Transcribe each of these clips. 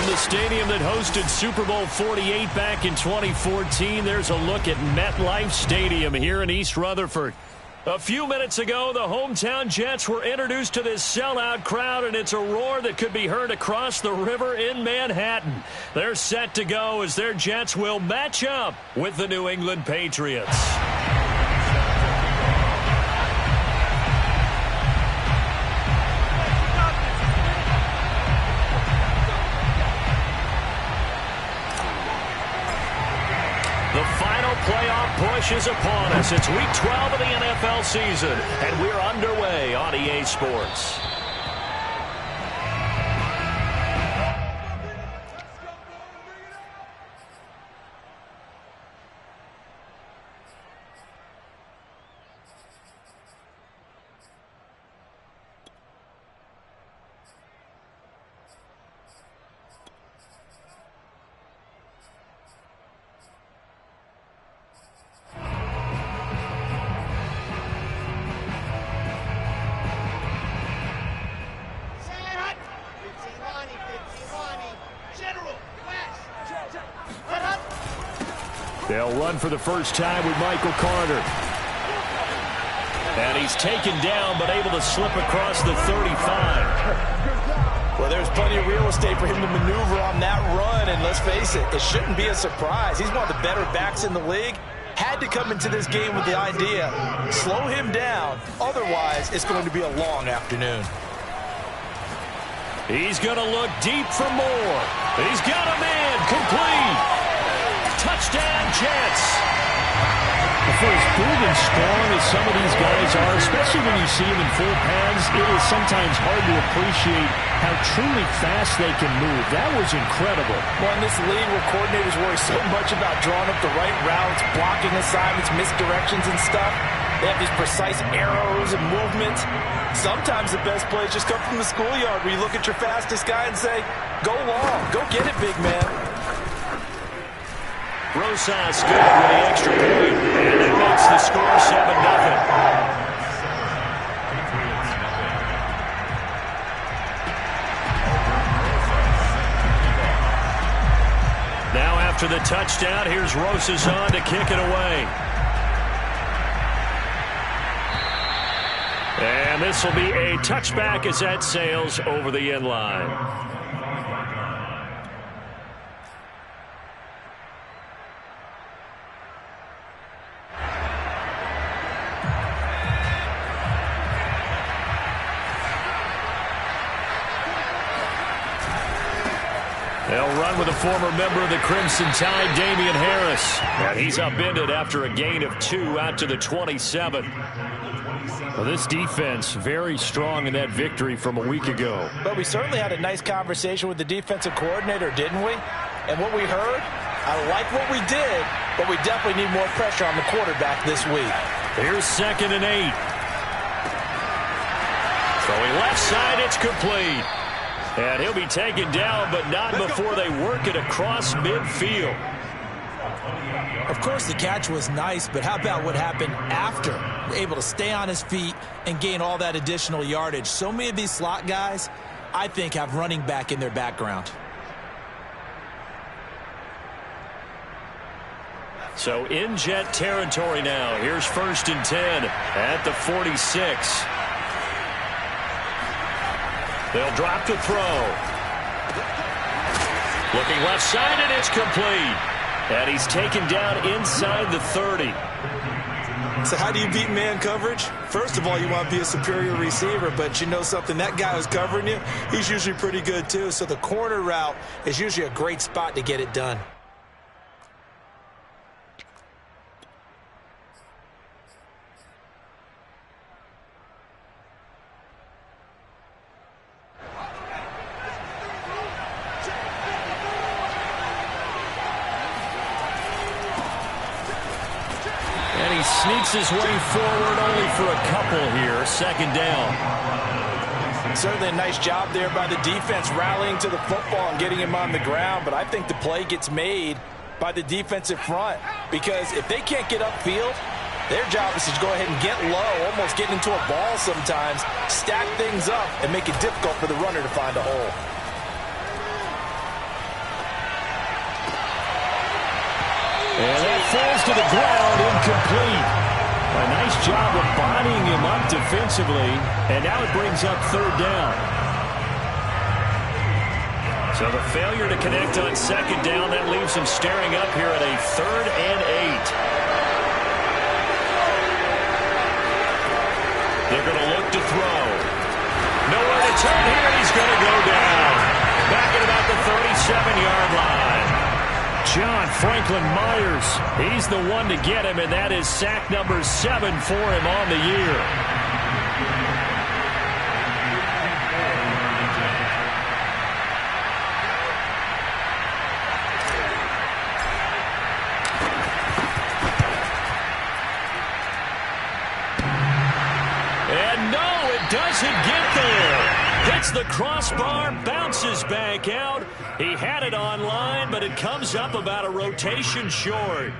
From the stadium that hosted Super Bowl 48 back in 2014, there's a look at MetLife Stadium here in East Rutherford. A few minutes ago, the hometown Jets were introduced to this sellout crowd, and it's a roar that could be heard across the river in Manhattan. They're set to go as their Jets will match up with the New England Patriots. Playoff push is upon us. It's week 12 of the NFL season, and we're underway on EA Sports. They'll run for the first time with Michael Carter. And he's taken down, but able to slip across the 35. Well, there's plenty of real estate for him to maneuver on that run, and let's face it, it shouldn't be a surprise. He's one of the better backs in the league. Had to come into this game with the idea, slow him down, otherwise it's going to be a long afternoon. He's going to look deep for more. He's got a man, complete. Touchdown, Jets. For as big and strong as some of these guys are, especially when you see them in full pads, it is sometimes hard to appreciate how truly fast they can move. That was incredible. Well, in this league where coordinators worry so much about drawing up the right routes, blocking assignments, misdirections and stuff, they have these precise arrows and movements. Sometimes the best plays just come from the schoolyard where you look at your fastest guy and say, go long, go get it, big man. Rosas good with the extra point, and it makes the score 7-0. Now after the touchdown, here's Rosas on to kick it away. And this will be a touchback as that sails over the end line. They'll run with a former member of the Crimson Tide, Damian Harris. And he's upended after a gain of 2 out to the 27. Well, this defense very strong in that victory from a week ago. But we certainly had a nice conversation with the defensive coordinator, didn't we? And what we heard, I like what we did, but we definitely need more pressure on the quarterback this week. Here's 2nd and 8. Throwing left side, it's complete. And he'll be taken down, but not before they work it across midfield. Of course, the catch was nice, but how about what happened after? Able to stay on his feet and gain all that additional yardage. So many of these slot guys, I think, have running back in their background. So in Jet territory now. Here's 1st and 10 at the 46. They'll drop to throw. Looking left side, and it's complete. And he's taken down inside the 30. So how do you beat man coverage? First of all, you want to be a superior receiver, but you know something, that guy who's covering you, he's usually pretty good too. So the corner route is usually a great spot to get it done. Sneaks his way forward only for a couple here. 2nd down. Certainly a nice job there by the defense rallying to the football and getting him on the ground, but I think the play gets made by the defensive front because if they can't get upfield, their job is to go ahead and get low, almost get into a ball sometimes, stack things up, and make it difficult for the runner to find a hole. to the ground, incomplete. A nice job of bodying him up defensively, and now it brings up third down. So the failure to connect on second down, that leaves him staring up here at a 3rd and 8. They're going to look to throw. Nowhere to turn here, and he's going to go down. Back at about the 37-yard line. John Franklin Myers, he's the one to get him, and that is sack number 7 for him on the year. And no, it doesn't get there. Hits the crossbar, bounces back out. He had it on line, but it comes up about a rotation short.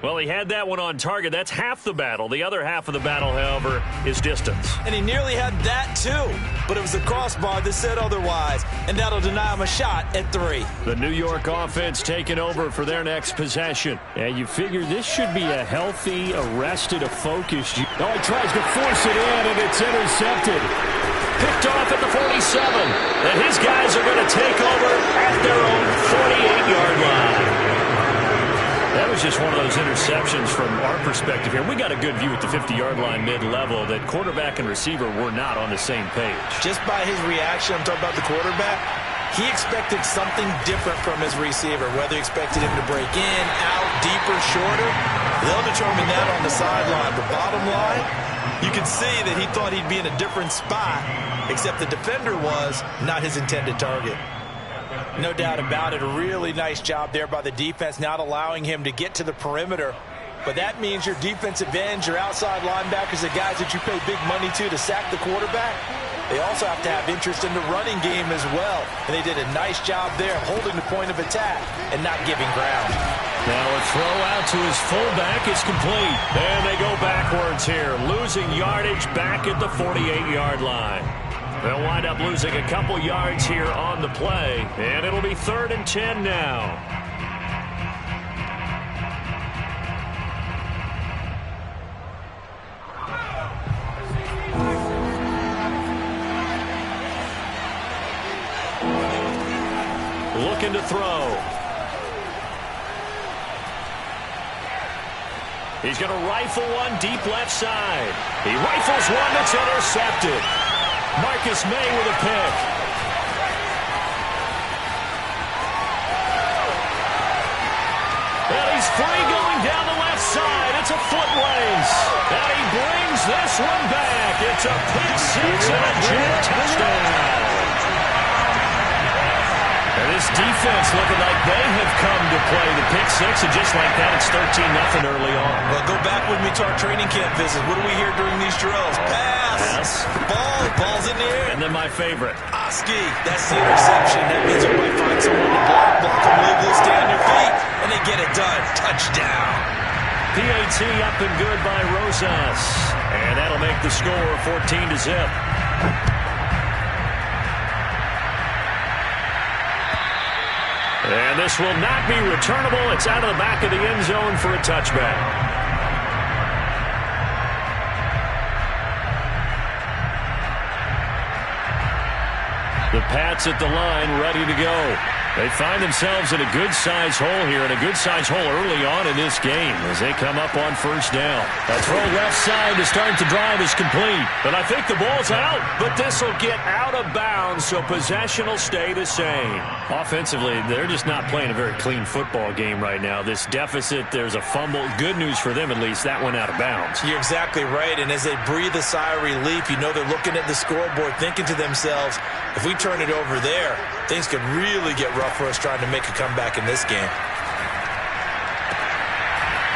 Well, he had that one on target. That's half the battle. The other half of the battle, however, is distance. And he nearly had that, too. But it was the crossbar that said otherwise, and that'll deny him a shot at 3. The New York offense taking over for their next possession. And you figure this should be a healthy, arrested, a focused. Oh, he tries to force it in, and it's intercepted. Picked off at the 47. And his guys are going to take over at their own 48-yard line. That was just one of those interceptions from our perspective here. We got a good view at the 50-yard line mid-level that quarterback and receiver were not on the same page. Just by his reaction, I'm talking about the quarterback, he expected something different from his receiver, whether he expected him to break in, out, deeper, shorter. They'll determine that on the sideline. But bottom line, you can see that he thought he'd be in a different spot, except the defender was not his intended target. No doubt about it. A really nice job there by the defense, not allowing him to get to the perimeter. But that means your defensive ends, your outside linebackers, the guys that you pay big money to sack the quarterback, they also have to have interest in the running game as well. And they did a nice job there, holding the point of attack and not giving ground. Now a throw out to his fullback is complete. And they go backwards here, losing yardage back at the 48-yard line. They'll wind up losing a couple yards here on the play, and it'll be 3rd and 10 now. Looking to throw. He's going to rifle one deep left side. He rifles one that's intercepted. Marcus May with a pick. And he's free going down the left side. It's a foot race. And he brings this one back. It's a pick 6 and a Jet touchdown. And this defense looking like they have come to play the pick 6, and just like that, it's 13-0 early on. Well, go back with me to our training camp visit. What do we hear during these drills? Pass. Yes. Ball's in the air. And then my favorite. Oski, that's the interception. That means you might find someone to block them legally, stay on your feet, and they get it done. Touchdown. PAT up and good by Rosas. And that'll make the score 14-0. And this will not be returnable. It's out of the back of the end zone for a touchback. The Pats at the line, ready to go. They find themselves in a good-sized hole here, and a good-sized hole early on in this game as they come up on first down. A throw left side to start the drive is complete. But I think the ball's out, but this will get out of bounds, so possession will stay the same. Offensively, they're just not playing a very clean football game right now. This deficit, there's a fumble. Good news for them, at least. That went out of bounds. You're exactly right, and as they breathe a sigh of relief, you know they're looking at the scoreboard thinking to themselves, if we turn it over there, things could really get rough for us trying to make a comeback in this game.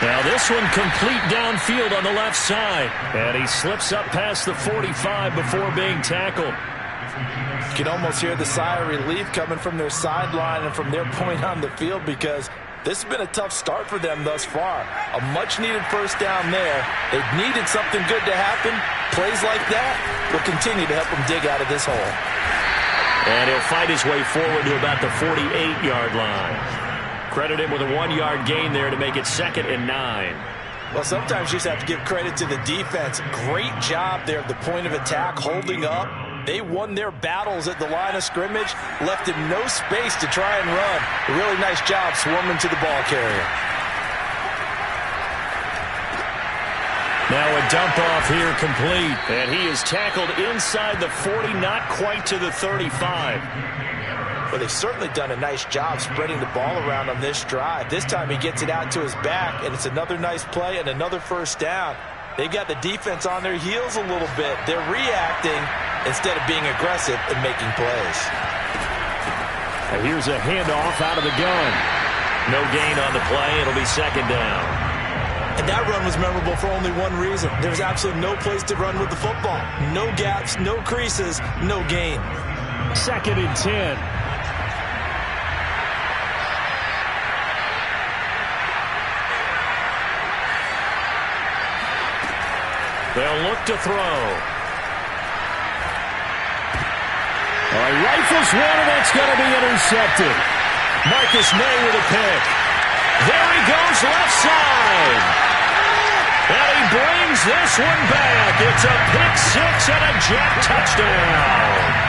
Now this one complete downfield on the left side. And he slips up past the 45 before being tackled. You can almost hear the sigh of relief coming from their sideline and from their point on the field, because this has been a tough start for them thus far. A much-needed first down there. They've needed something good to happen. Plays like that will continue to help them dig out of this hole. And he'll fight his way forward to about the 48-yard line. Credit him with a 1-yard gain there to make it 2nd and 9. Well, sometimes you just have to give credit to the defense. Great job there at the point of attack, holding up. They won their battles at the line of scrimmage, left him no space to try and run. A really nice job swarming to the ball carrier. Now a dump off here complete, and he is tackled inside the 40, not quite to the 35. Well, they've certainly done a nice job spreading the ball around on this drive. This time he gets it out to his back, and it's another nice play and another first down. They've got the defense on their heels a little bit. They're reacting instead of being aggressive and making plays. And here's a handoff out of the gun. No gain on the play. It'll be 2nd down. And that run was memorable for only one reason. There's absolutely no place to run with the football. No gaps, no creases, no gain. 2nd and 10. They'll look to throw. Rifles one, and that's going to be intercepted. Marcus May with a pick. There he goes, left side. And he brings this one back. It's a pick 6 and a Jet touchdown.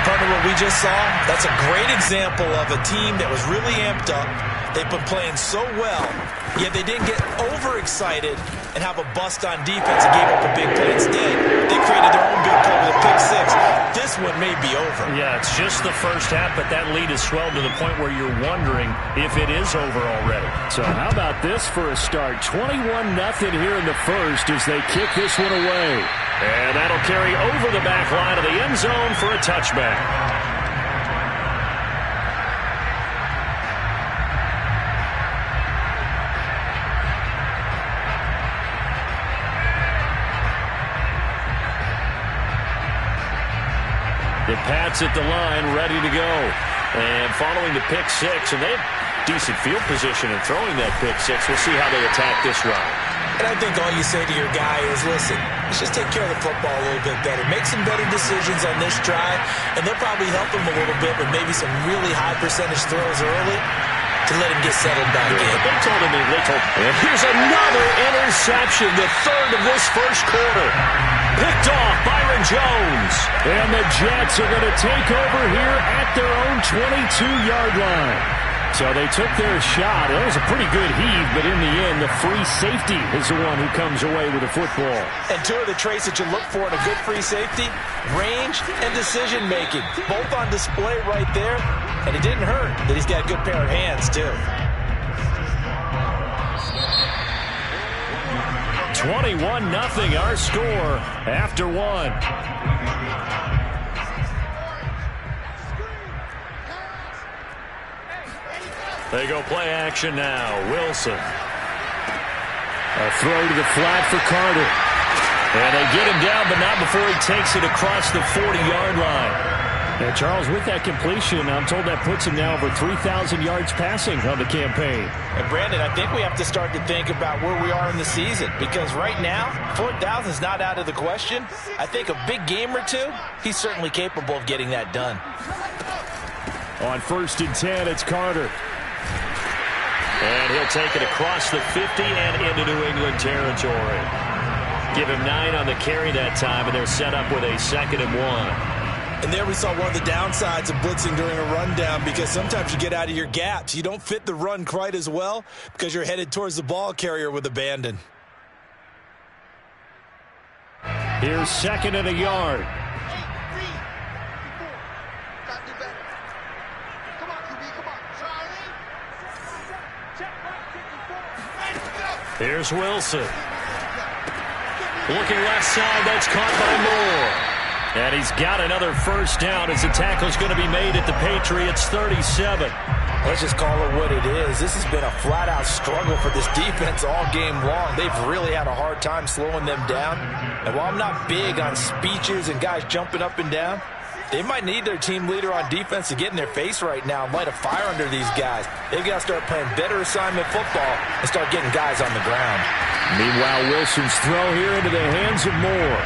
Part of what we just saw, that's a great example of a team that was really amped up. They've been playing so well, yet they didn't get overexcited and have a bust on defense and gave up a big play instead. They created their own big play with a pick 6. This one may be over. Yeah, it's just the first half, but that lead has swelled to the point where you're wondering if it is over already. So how about this for a start? 21-0 here in the first as they kick this one away. And that'll carry over the back line of the end zone for a touchback. The Pats at the line, ready to go. And following the pick 6, and they have decent field position in throwing that pick 6. We'll see how they attack this run. And I think all you say to your guy is, listen, let's just take care of the football a little bit better. Make some better decisions on this drive, and they'll probably help him a little bit with maybe some really high percentage throws early to let him get settled back in. They told him. And here's another interception, the 3rd of this first quarter. Picked off Byron Jones. And the Jets are going to take over here at their own 22-yard line. So they took their shot. That was a pretty good heave, but in the end, the free safety is the one who comes away with the football. And two of the traits that you look for in a good free safety, range and decision-making. Both on display right there, and it didn't hurt that he's got a good pair of hands, too. 21-0 our score after 1. They go play action now. Wilson. A throw to the flat for Carter. And they get him down, but not before he takes it across the 40-yard line. And Charles, with that completion, I'm told that puts him now over 3,000 yards passing on the campaign. And Brandon, I think we have to start to think about where we are in the season, because right now, 4,000 is not out of the question. I think a big game or two, he's certainly capable of getting that done. On 1st and 10, it's Carter. And he'll take it across the 50 and into New England territory. Give him 9 on the carry that time, and they're set up with a 2nd and 1. And there we saw one of the downsides of blitzing during a rundown, because sometimes you get out of your gaps. You don't fit the run quite as well because you're headed towards the ball carrier with abandon. Here's 2nd and a yard. Here's Wilson. Looking left side, that's caught by Moore. And he's got another first down as the tackle's going to be made at the Patriots' 37. Let's just call it what it is. This has been a flat-out struggle for this defense all game long. They've really had a hard time slowing them down. And while I'm not big on speeches and guys jumping up and down, they might need their team leader on defense to get in their face right now and light a fire under these guys. They've got to start playing better assignment football and start getting guys on the ground. Meanwhile, Wilson's throw here into the hands of Moore.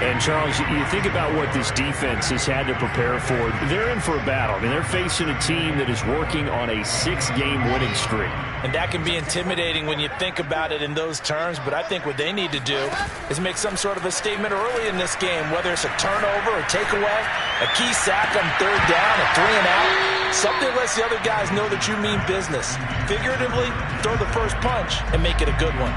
And, Charles, you think about what this defense has had to prepare for. They're in for a battle. I mean, they're facing a team that is working on a 6-game winning streak. And that can be intimidating when you think about it in those terms, but I think what they need to do is make some sort of a statement early in this game, whether it's a turnover or takeaway, a key sack on third down, a 3-and-out. Something lets the other guys know that you mean business. Figuratively, throw the first punch and make it a good one.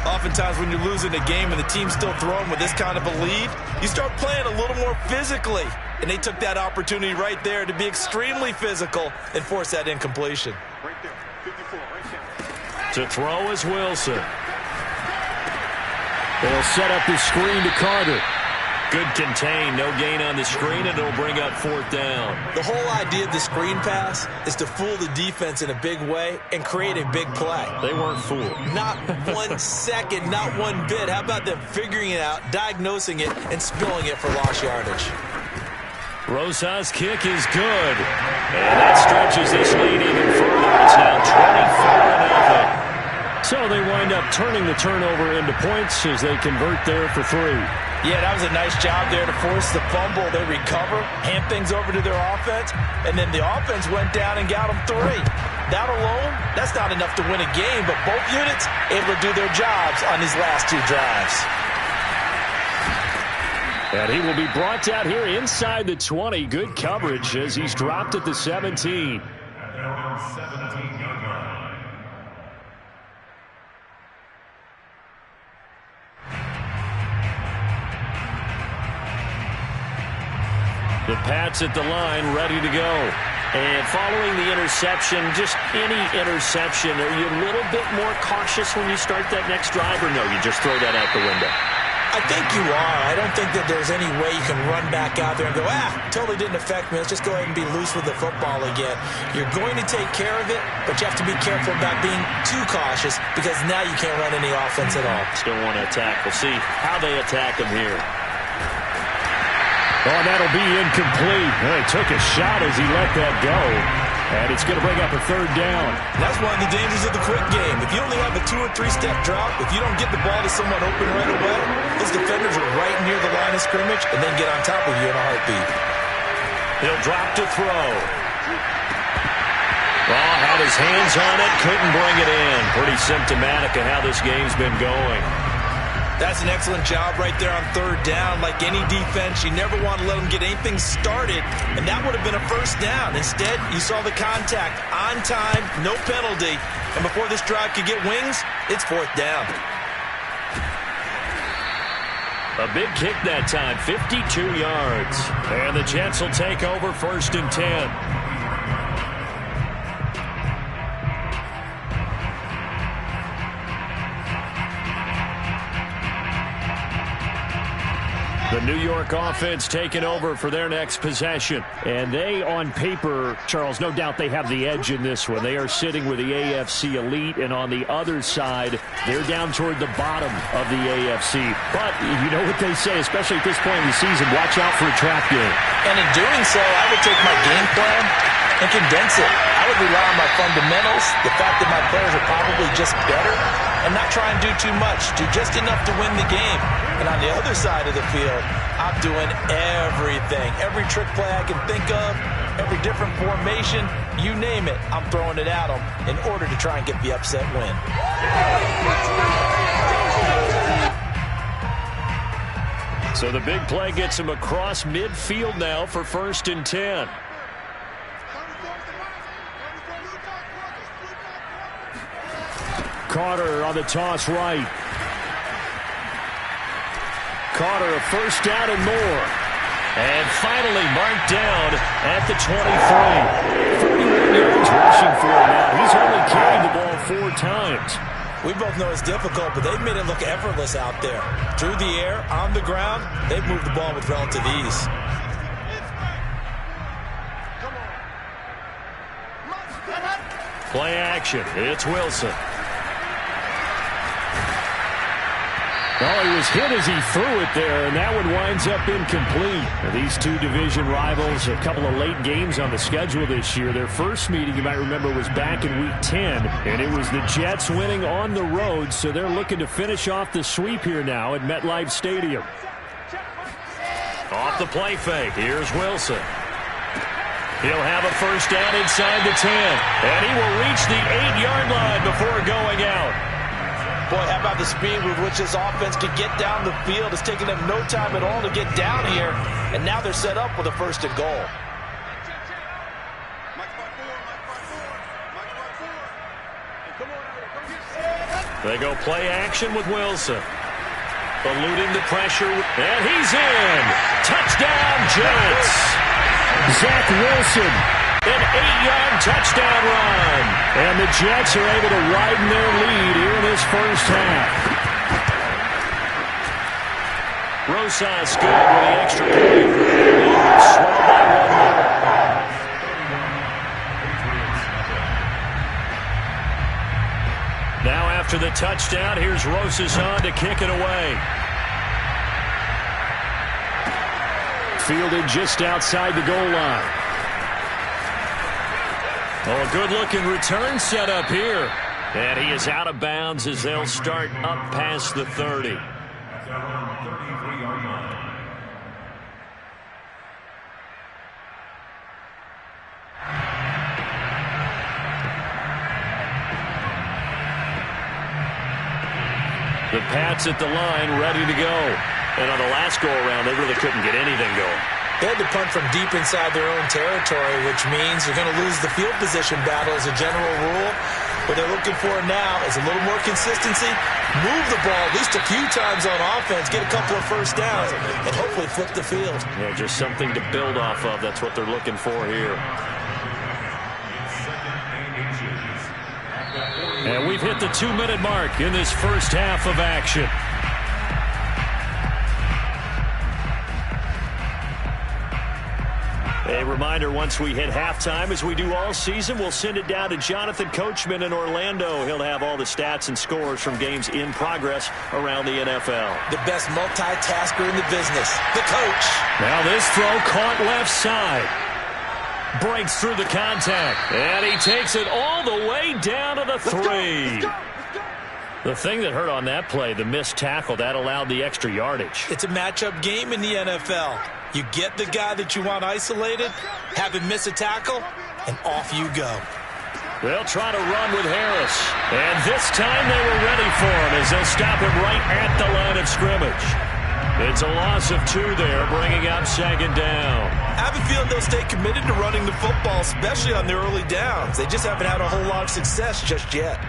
Oftentimes when you're losing a game and the team's still throwing with this kind of a lead, you start playing a little more physically. And they took that opportunity right there to be extremely physical and force that incompletion. Right there, 54, right there. To throw is Wilson. They'll set up the screen to Carter. Good contain, no gain on the screen, and it'll bring up fourth down. The whole idea of the screen pass is to fool the defense in a big way and create a big play. They weren't fooled. Not 1 second, not one bit. How about them figuring it out, diagnosing it, and spilling it for lost yardage? Rosa's kick is good. And that stretches this lead even further. It's now 24-0. So they wind up turning the turnover into points as they convert there for 3. Yeah, that was a nice job there to force the fumble. They recover, hand things over to their offense, and then the offense went down and got them 3. That alone, that's not enough to win a game, but both units able to do their jobs on these last 2 drives. And he will be brought down here inside the 20. Good coverage as he's dropped at the 17. The Pats at the line, ready to go. And following the interception, just any interception, are you a little bit more cautious when you start that next drive, or no, you just throw that out the window? I think you are. I don't think that there's any way you can run back out there and go, totally didn't affect me. Let's just go ahead and be loose with the football again. You're going to take care of it, but you have to be careful about being too cautious because now you can't run any offense at all. Still want to attack. We'll see how they attack him here. Oh, that'll be incomplete. Well, he took a shot as he let that go. And it's going to bring up a 3rd down. That's one of the dangers of the quick game. If you only have a 2- or 3-step drop, if you don't get the ball to someone open right away, those defenders are right near the line of scrimmage and then get on top of you in a heartbeat. He'll drop to throw. Well, had his hands on it, couldn't bring it in. Pretty symptomatic of how this game's been going. That's an excellent job right there on 3rd down. Like any defense, you never want to let them get anything started, and that would have been a 1st down. Instead, you saw the contact on time, no penalty, and before this drive could get wings, it's 4th down. A big kick that time, 52 yards. And the Jets will take over 1st and 10. The New York offense taking over for their next possession. And they, on paper, Charles, no doubt they have the edge in this one. They are sitting with the AFC elite, and on the other side, they're down toward the bottom of the AFC. But you know what they say, especially at this point in the season, watch out for a trap game. And in doing so, I would take my game plan and condense it. I would rely on my fundamentals, the fact that my players are probably just better, and not try and do too much, do just enough to win the game. And on the other side of the field, I'm doing everything. Every trick play I can think of, every different formation, you name it, I'm throwing it at them in order to try and get the upset win. So the big play gets him across midfield now for 1st and 10. Carter on the toss right. Carter, a 1st down and more. And finally marked down at the 23. 31 yards rushing for him now. He's only carried the ball 4 times. We both know it's difficult, but they've made it look effortless out there. Through the air, on the ground, they've moved the ball with relative ease. Play action. It's Wilson. Well, he was hit as he threw it there, and that one winds up incomplete. These 2 division rivals, a couple of late games on the schedule this year. Their first meeting, you might remember, was back in Week 10, and it was the Jets winning on the road, so they're looking to finish off the sweep here now at MetLife Stadium. Off the play fake, here's Wilson. He'll have a first down inside the 10. And he will reach the 8-yard line before going out. Boy, how about the speed with which this offense could get down the field. It's taken them no time at all to get down here. And now they're set up with a first and goal. They go play action with Wilson. Eluding the pressure. And he's in. Touchdown, Jets. Zach Wilson. An 8-yard touchdown run. And the Jets are able to widen their lead here in this first half. Rosas good with the extra point. Swell by one more. Now after the touchdown, here's Rosas on to kick it away. Fielded just outside the goal line. Oh, a good-looking return set up here. And he is out of bounds as they'll start up past the 30. The Pats at the line, ready to go. And on the last go-around, they really couldn't get anything going. They had to punt from deep inside their own territory, which means you're going to lose the field position battle as a general rule. What they're looking for now is a little more consistency, move the ball at least a few times on offense, get a couple of first downs, and hopefully flip the field. Yeah, just something to build off of. That's what they're looking for here. And we've hit the 2-minute mark in this first half of action. A reminder, once we hit halftime, as we do all season, we'll send it down to Jonathan Coachman in Orlando. He'll have all the stats and scores from games in progress around the NFL. The best multitasker in the business, the coach. Now this throw caught left side. Breaks through the contact. And he takes it all the way down to the 3. The thing that hurt on that play, the missed tackle, that allowed the extra yardage. It's a matchup game in the NFL. You get the guy that you want isolated, have him miss a tackle, and off you go. They'll try to run with Harris. And this time they were ready for him as they'll stop him right at the line of scrimmage. It's a loss of 2 there, bringing up second down. I have a feeling they'll stay committed to running the football, especially on their early downs. They just haven't had a whole lot of success just yet.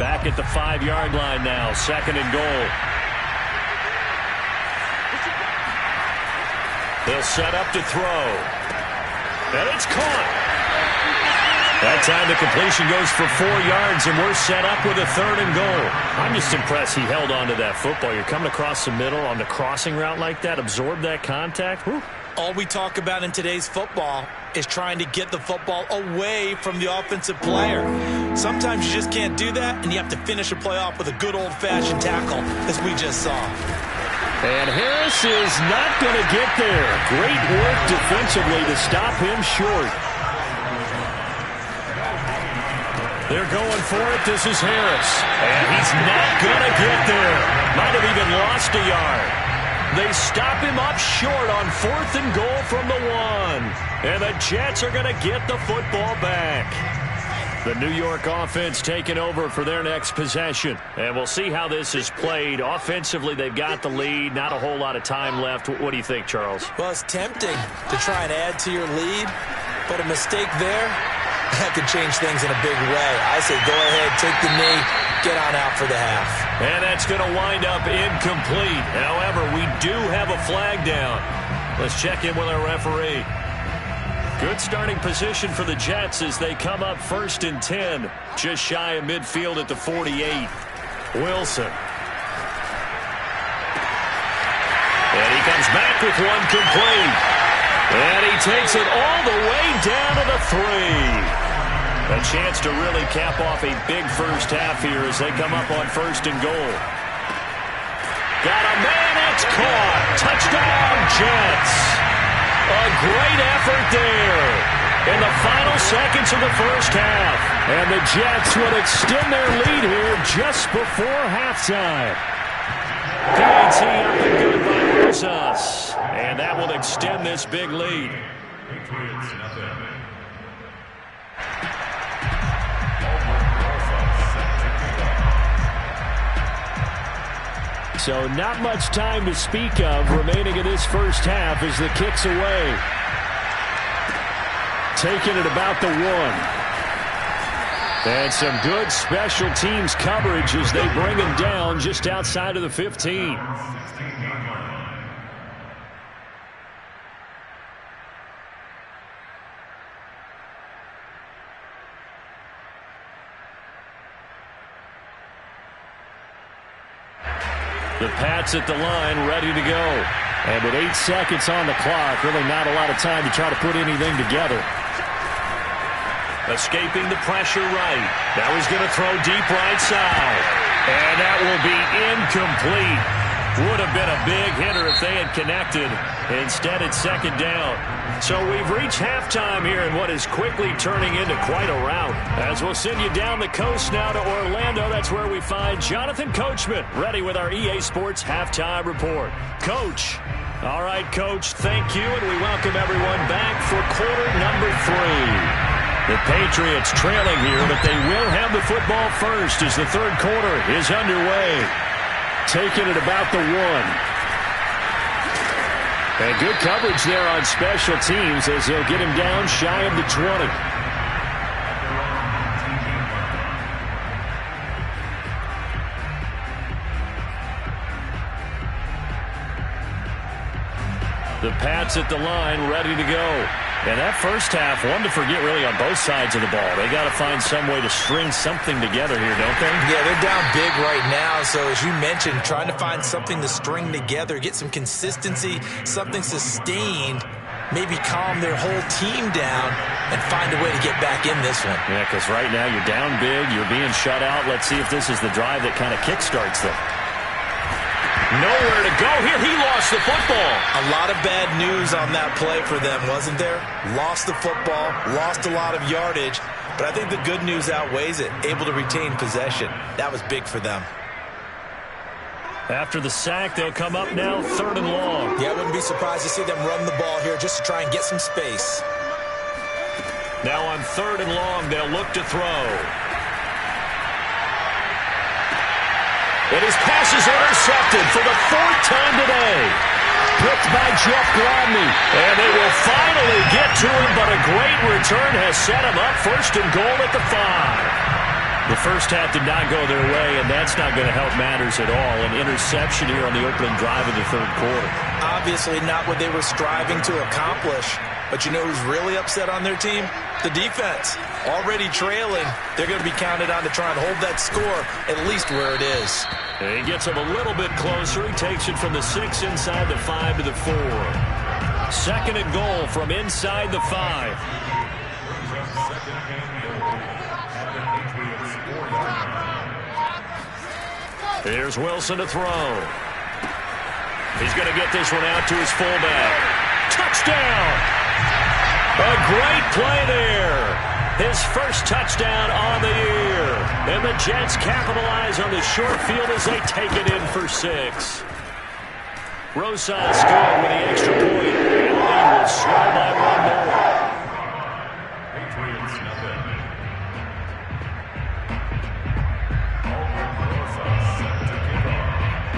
Back at the 5-yard line now, second and goal. They'll set up to throw. And it's caught. That time the completion goes for 4 yards, and we're set up with a 3rd and goal. I'm just impressed he held on to that football. You're coming across the middle on the crossing route like that, absorb that contact. Whew. All we talk about in today's football is trying to get the football away from the offensive player. Sometimes you just can't do that, and you have to finish a play off with a good old-fashioned tackle, as we just saw. And Harris is not going to get there. Great work defensively to stop him short. They're going for it. This is Harris. And he's not going to get there. Might have even lost a yard. They stop him up short on 4th and goal from the 1. And the Jets are going to get the football back. The New York offense taking over for their next possession. And we'll see how this is played. Offensively, they've got the lead. Not a whole lot of time left. What do you think, Charles? Well, it's tempting to try and add to your lead, but a mistake there, that could change things in a big way. I say go ahead, take the knee, get on out for the half. And that's going to wind up incomplete. However, we do have a flag down. Let's check in with our referee. Good starting position for the Jets as they come up 1st and 10. Just shy of midfield at the 48. Wilson. And he comes back with one complete. And he takes it all the way down to the 3. A chance to really cap off a big first half here as they come up on 1st and goal. Got a man, it's caught. Touchdown, Jets. A great effort there in the final seconds of the first half. And the Jets would extend their lead here just before halftime. PAT up and good by Rosas. And that will extend this big lead. So not much time to speak of remaining in this first half as the kick's away. Taking it about the 1. And some good special teams coverage as they bring him down just outside of the 15. The Pats at the line, ready to go. And with 8 seconds on the clock, really not a lot of time to try to put anything together. Escaping the pressure right. That was going to throw deep right side. And that will be incomplete. Would have been a big hitter if they had connected. Instead, it's second down. So we've reached halftime here in what is quickly turning into quite a rout. As we'll send you down the coast now to Orlando, that's where we find Jonathan Coachman, ready with our EA Sports Halftime Report. Coach. All right, Coach, thank you, and we welcome everyone back for quarter number 3. The Patriots trailing here, but they will have the football first as the third quarter is underway. Taking it about the 1. And good coverage there on special teams as they'll get him down shy of the 20. The Pats at the line, ready to go. And that first half, one to forget really on both sides of the ball. They got to find some way to string something together here, don't they? Yeah, they're down big right now. So as you mentioned, trying to find something to string together, get some consistency, something sustained, maybe calm their whole team down and find a way to get back in this one. Yeah, because right now you're down big, you're being shut out. Let's see if this is the drive that kind of kickstarts them. Nowhere to go here. He lost the football. A lot of bad news on that play for them, wasn't there? Lost the football, lost a lot of yardage, but I think the good news outweighs it. Able to retain possession. That was big for them. After the sack, they'll come up now, 3rd and long. Yeah, I wouldn't be surprised to see them run the ball here just to try and get some space. Now on 3rd and long, they'll look to throw. And his pass is intercepted for the 4th time today. Picked by Jeff Gladney. And they will finally get to him, but a great return has set him up 1st and goal at the 5. The first half did not go their way, and that's not going to help matters at all. An interception here on the opening drive of the 3rd quarter. Obviously not what they were striving to accomplish. But you know who's really upset on their team? The defense. Already trailing. They're going to be counted on to try and hold that score at least where it is. And he gets him a little bit closer. He takes it from the 6 inside the 5 to the 4. 2nd and goal from inside the 5. Here's Wilson to throw. He's going to get this one out to his fullback. Touchdown! A great play there. His first touchdown on the year. And the Jets capitalize on the short field as they take it in for 6. Rosas good with the extra point. And the lead will slow by 1 more.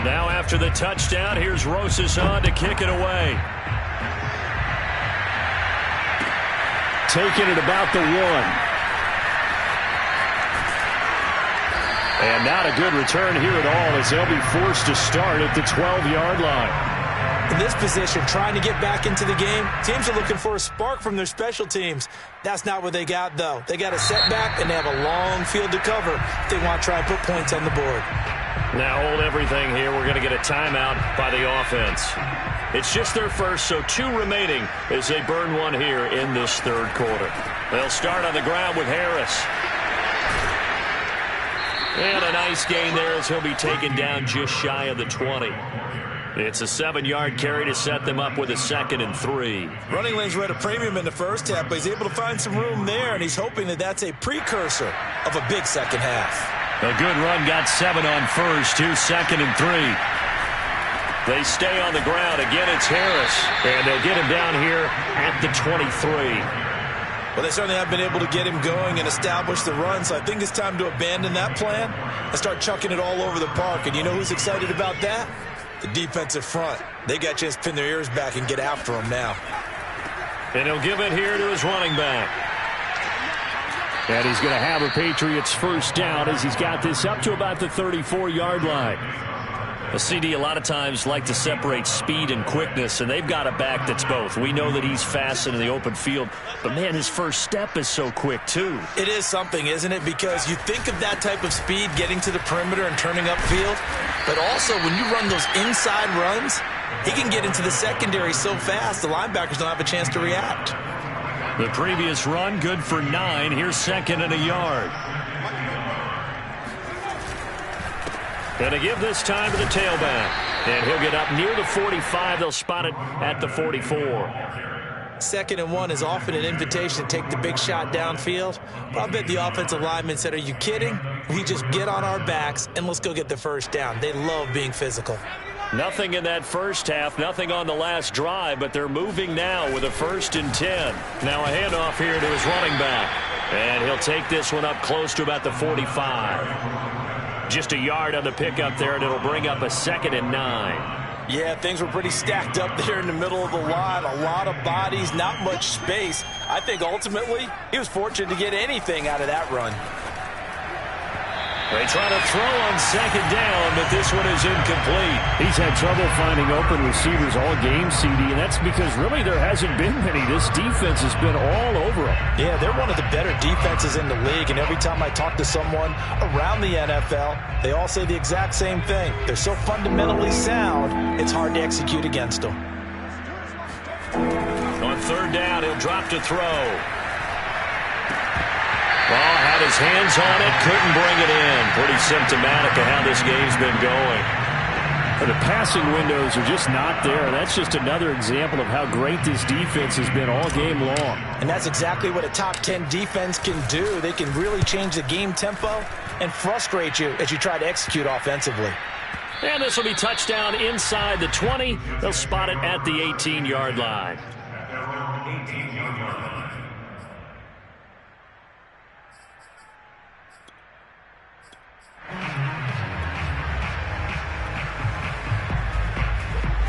Now after the touchdown, here's Rosas on to kick it away. Taking it about the 1. And not a good return here at all as they'll be forced to start at the 12-yard line. In this position, trying to get back into the game, teams are looking for a spark from their special teams. That's not what they got, though. They got a setback, and they have a long field to cover if they want to try and put points on the board. Now hold everything here. We're going to get a timeout by the offense. It's just their first, so 2 remaining as they burn 1 here in this 3rd quarter. They'll start on the ground with Harris. And a nice gain there as he'll be taken down just shy of the 20. It's a 7-yard carry to set them up with a 2nd and 3. Running lanes were at a premium in the first half, but he's able to find some room there, and he's hoping that that's a precursor of a big second half. A good run got 7 on first, 2 2nd and 3. They stay on the ground. Again, it's Harris. And they'll get him down here at the 23. Well, they certainly have been able to get him going and establish the run, so I think it's time to abandon that plan and start chucking it all over the park. And you know who's excited about that? The defensive front. They got a chance to pin their ears back and get after him now. And he'll give it here to his running back. And he's going to have a Patriots first down as he's got this up to about the 34-yard line. A CD a lot of times like to separate speed and quickness, and they've got a back that's both. We know that he's fast in the open field, but, man, his first step is so quick, too. It is something, isn't it? Because you think of that type of speed getting to the perimeter and turning upfield, but also when you run those inside runs, he can get into the secondary so fast the linebackers don't have a chance to react. The previous run, good for 9. Here's second and a yard. Going to give this time to the tailback. And he'll get up near the 45. They'll spot it at the 44. 2nd and 1 is often an invitation to take the big shot downfield. But I bet the offensive lineman said, are you kidding? We just get on our backs and let's go get the first down. They love being physical. Nothing in that first half, nothing on the last drive, but they're moving now with a 1st and 10. Now a handoff here to his running back. And he'll take this one up close to about the 45. Just a yard on the pickup there, and it'll bring up a 2nd and 9. Yeah, things were pretty stacked up there in the middle of the line. A lot of bodies, not much space. I think ultimately he was fortunate to get anything out of that run. They try to throw on 2nd down, but this one is incomplete. He's had trouble finding open receivers all game, CD, and that's because really there hasn't been many. This defense has been all over him. Yeah, they're one of the better defenses in the league, and every time I talk to someone around the NFL, they all say the exact same thing. They're so fundamentally sound, it's hard to execute against them. On 3rd down, he'll drop to throw. Ball had his hands on it, couldn't bring it in. Pretty symptomatic of how this game's been going. The passing windows are just not there. That's just another example of how great this defense has been all game long. And that's exactly what a top 10 defense can do. They can really change the game tempo and frustrate you as you try to execute offensively. And this will be touchdown inside the 20. They'll spot it at the 18-yard line.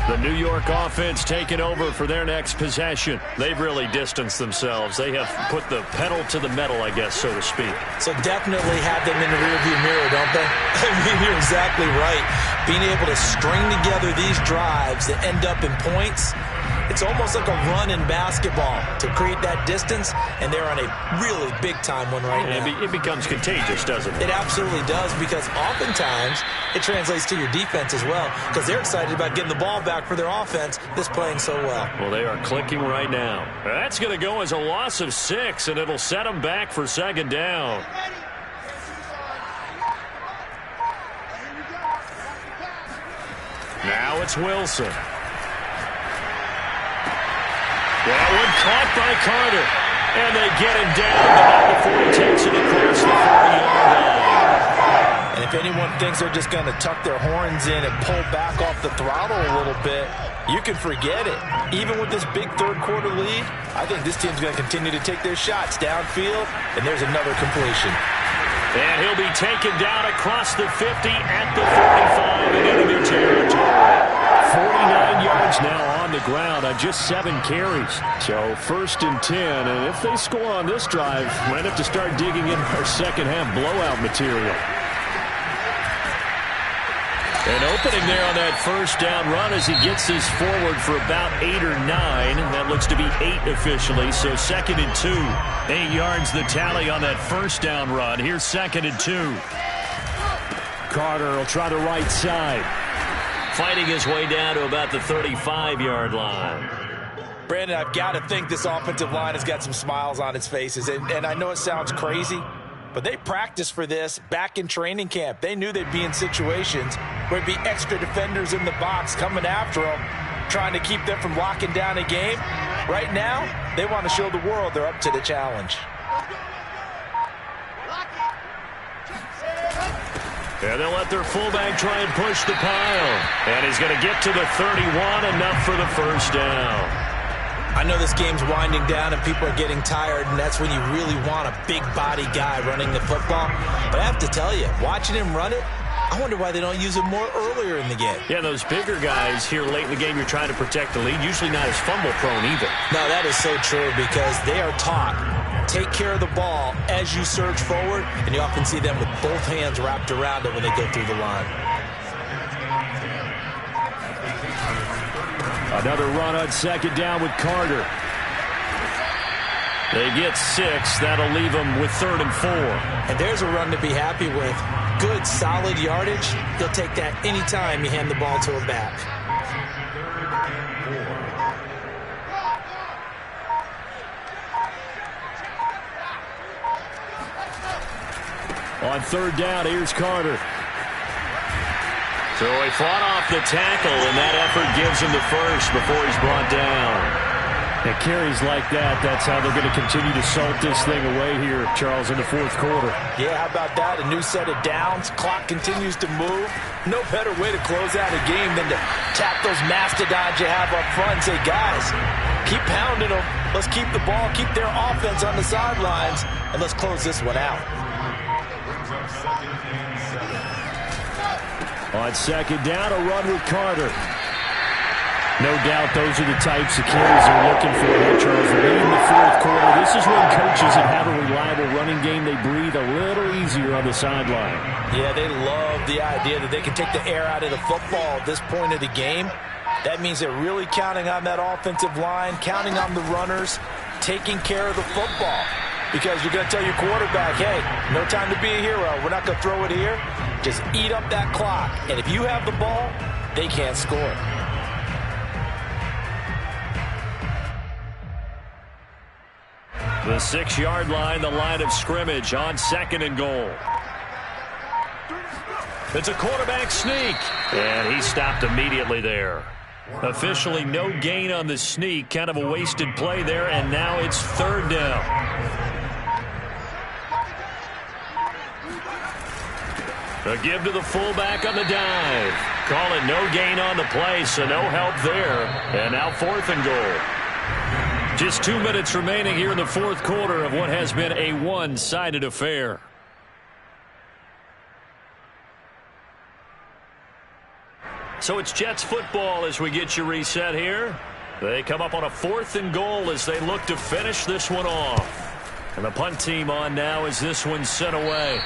The New York offense taking over for their next possession. They've really distanced themselves. They have put the pedal to the metal, I guess, so to speak. So definitely have them in the rearview mirror, don't they? I mean, you're exactly right. Being able to string together these drives that end up in points, it's almost like a run in basketball to create that distance, and they're on a really big-time one right now. It becomes contagious, doesn't it? It absolutely does, because oftentimes it translates to your defense as well, because they're excited about getting the ball back for their offense that's playing so well. Well, they are clicking right now. That's going to go as a loss of 6, and it'll set them back for 2nd down. Now it's Wilson. That one caught by Carter. And they get him down before he takes it across the 40-yard line. And if anyone thinks they're just going to tuck their horns in and pull back off the throttle a little bit, you can forget it. Even with this big third-quarter lead, I think this team's going to continue to take their shots downfield, and there's another completion. And he'll be taken down across the 50 at the 45 in enemy territory. 49 yards now on the ground on just 7 carries. So 1st and 10, and if they score on this drive, might have to start digging in our second-half blowout material. An opening there on that 1st down run as he gets this forward for about 8 or 9. That looks to be 8 officially, so 2nd and 2. 8 yards the tally on that 1st down run. Here's 2nd and 2. Carter will try the right side. Fighting his way down to about the 35-yard line. Brandon, I've got to think this offensive line has got some smiles on its faces. And I know it sounds crazy, but they practiced for this back in training camp. They knew they'd be in situations where it'd be extra defenders in the box coming after them, trying to keep them from locking down a game. Right now, they want to show the world they're up to the challenge. And they'll let their fullback try and push the pile. And he's going to get to the 31, enough for the first down. I know this game's winding down and people are getting tired, and that's when you really want a big body guy running the football. But I have to tell you, watching him run it, I wonder why they don't use him more earlier in the game. Yeah, those bigger guys here late in the game, you're trying to protect the lead, usually not as fumble prone either. No, that is so true because they are taught, take care of the ball as you surge forward, and you often see them with both hands wrapped around it when they go through the line. Another run on second down with Carter. They get 6. That'll leave them with 3rd and 4. And there's a run to be happy with. Good, solid yardage. They'll take that anytime you hand the ball to a back. On 3rd down, here's Carter. So he fought off the tackle, and that effort gives him the first before he's brought down. And carries like that, that's how they're going to continue to salt this thing away here, Charles, in the 4th quarter. Yeah, how about that? A new set of downs. Clock continues to move. No better way to close out a game than to tap those mastodons you have up front and say, guys, keep pounding them. Let's keep the ball, keep their offense on the sidelines, and let's close this one out. On second down, a run with Carter. No doubt those are the types of carries they're looking for here, Charles. Late in the 4th quarter, this is when coaches that have a reliable running game, they breathe a little easier on the sideline. Yeah, they love the idea that they can take the air out of the football at this point of the game. That means they're really counting on that offensive line, counting on the runners, taking care of the football. Because you're going to tell your quarterback, hey, no time to be a hero. We're not going to throw it here. Just eat up that clock. And if you have the ball, they can't score. The 6-yard line, the line of scrimmage on 2nd and goal. It's a quarterback sneak. And he stopped immediately there. Officially no gain on the sneak. Kind of a wasted play there. And now it's 3rd down. A give to the fullback on the dive. Call it no gain on the play, so no help there. And now 4th and goal. Just 2 minutes remaining here in the 4th quarter of what has been a one-sided affair. So it's Jets football as we get you reset here. They come up on a 4th and goal as they look to finish this one off. And the punt team on now as this one's sent away.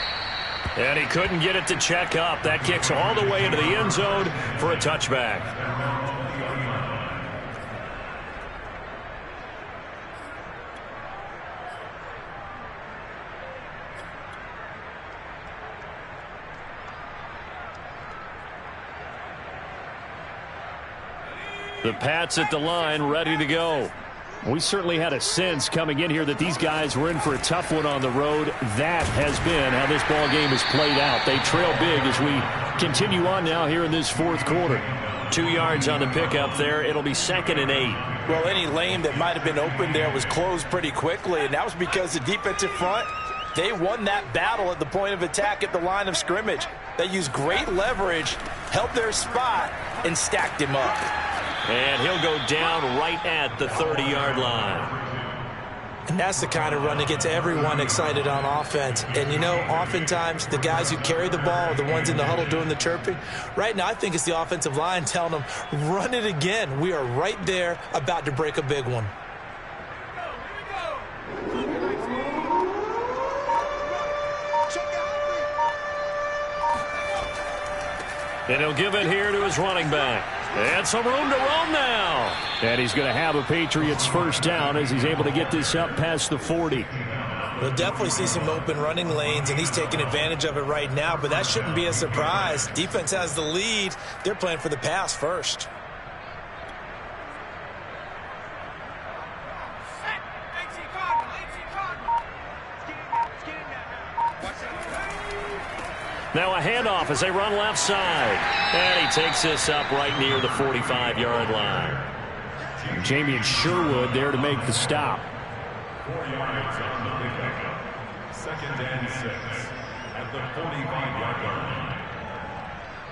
And he couldn't get it to check up. That kicks all the way into the end zone for a touchback. The Pats at the line, ready to go. We certainly had a sense coming in here that these guys were in for a tough one on the road. That has been how this ball game has played out. They trail big as we continue on now here in this 4th quarter. 2 yards on the pickup there. It'll be 2nd and 8. Well, any lane that might have been open there was closed pretty quickly, and that was because the defensive front, they won that battle at the point of attack at the line of scrimmage. They used great leverage, held their spot, and stacked him up. And he'll go down right at the 30-yard line. And that's the kind of run that gets everyone excited on offense. And, you know, oftentimes the guys who carry the ball are the ones in the huddle doing the chirping. Right now, I think it's the offensive line telling them, run it again. We are right there about to break a big one. And he'll give it here to his running back. And some room to roam now. And he's going to have a Patriots first down as he's able to get this up past the 40. We'll definitely see some open running lanes, and he's taking advantage of it right now, but that shouldn't be a surprise. Defense has the lead. They're playing for the pass first. Now a handoff as they run left side. And he takes this up right near the 45-yard line. Jamie and Sherwood there to make the stop. 4 yards on the pickup. 2nd and 6 at the 45-yard line.